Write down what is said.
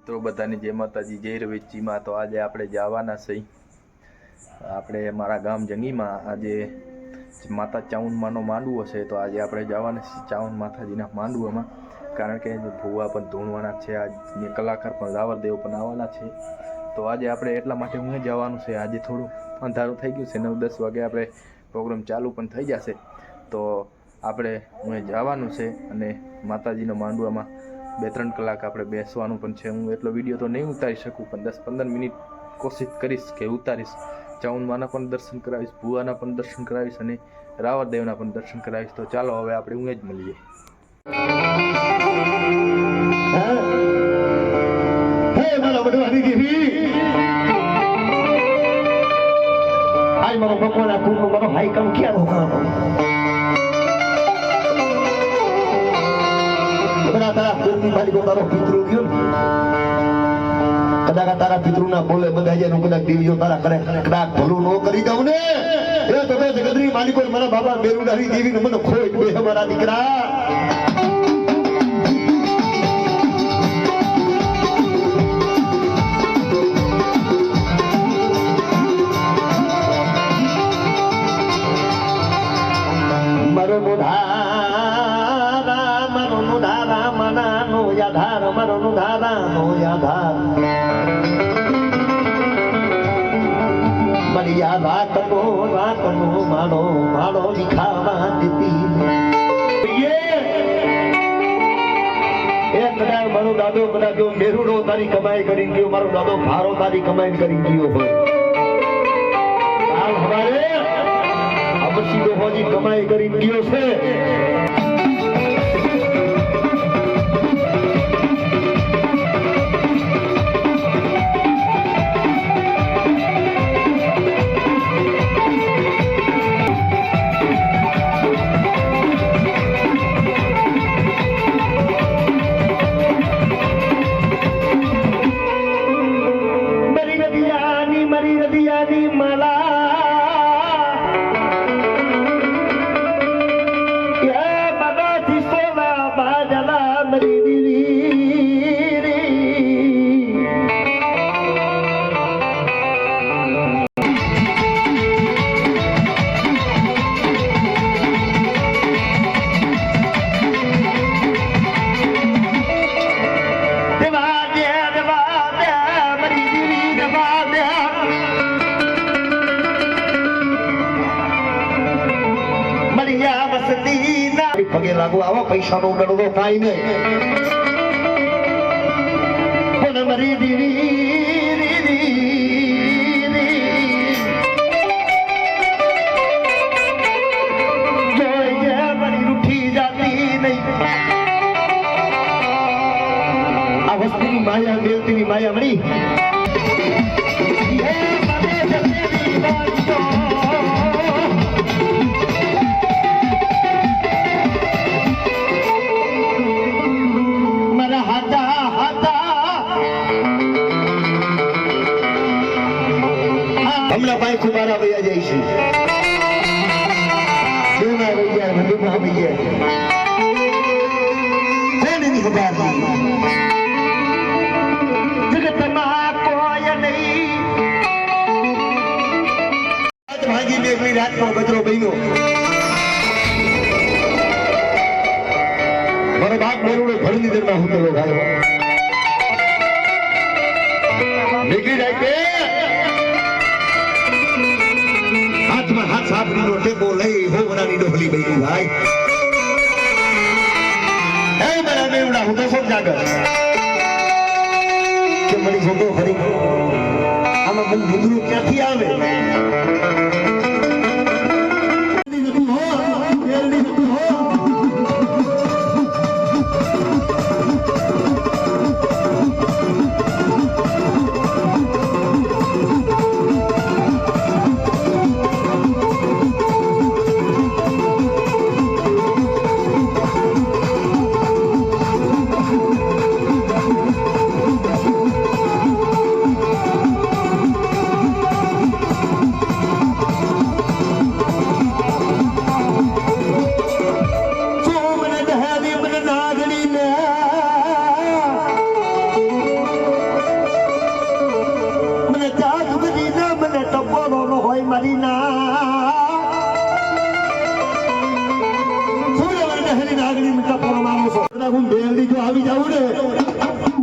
તો બધાની જય માતાજી, જય રવિજીમાં. તો આજે આપણે જવાના છે આપણે મારા ગામ જંગીમાં. આજે માતા ચાઉનમાંનો માંડવો છે, તો આજે આપણે જવાના છીએ ચાઉન માતાજીના માંડવામાં. કારણ કે ભૂવા પણ ધૂણવાના છે, આજે કલાકાર પણ રાવરદેવ પણ આવવાના છે. તો આજે આપણે એટલા માટે હું જવાનું છે. આજે થોડું અંધારું થઈ ગયું છે, 9-10 વાગે આપણે પ્રોગ્રામ ચાલુ પણ થઈ જશે. તો આપણે હું જવાનું છે અને માતાજીના માંડવામાં 2-3 કલાક આપણે બેસવાનું પણ છે. હું એટલો વિડીયો તો નહીં ઉતારી શકું, પણ 10-15 મિનિટ કોશિશ કરીશ કે ઉતારીશ. ચાઉનમાના પણ દર્શન કરાવીશ, ભુવાના પણ દર્શન કરાવીશ અને રાવરદેવના પણ દર્શન કરાવીશ. તો ચાલો હવે આપણે હું જ મળીએ. મારો ભગવાન કુંભ મારો હાઈ કામ ક્યાં રોકાણો તારા કુંભ માલિકો તારો પિતૃ ગયો કદાચ તારા પિતૃ ના બોલે બધા જાય કદાચ દેવીઓ તારા કરે કદાચ ભલું ન કરી દઉં ને એ તમે જગદરી માલિકો મારા બાબા બેરુડારી દેવી મને ખોઈ બે મારા દીકરા મેરુડો તારી કમાઈ કરી ગયો, મારો દાદો ભારો તારી કમાઈ કરી ગયો હોય. હાલ હવારે અબસી ડોહોજી કમાઈ કરી ગયો છે. પગે લાગુ આવા પૈસા નો ડરવો કાઈ નહીં પણ મારી દીવી જોઈએ મારી રૂઠી જાતી નહીં. આ વસ્તુની માયા મેલતીની માયા મળી હમણાં ભાઈ કુમારા વૈયા જાય છે દેવના વૈયા નદીમાં વૈયા કોની ખબર જગતમાં કોઈ નહીં ભાગી બેગની રાતનો ગજરો બન્યો. મારો બાપ મેરુડો ઘરની દરમાં હુતેલો ગાયો નીકળી જાય કે હાથમાં હાથ સાપડીનો ટેપો લઈ હોવરાની ડોહલી બની ભાઈ. એ મારા મેવડા હું તો સમજાગર કે મળી જોતો ખરી આમાં મન ભૂંદરું ક્યાંથી આવે. મારી ના સૂર્ય વર્ણ હરી નાગરી મિટા પર મારો છો હું બેલડી જો આવી જાઉં ને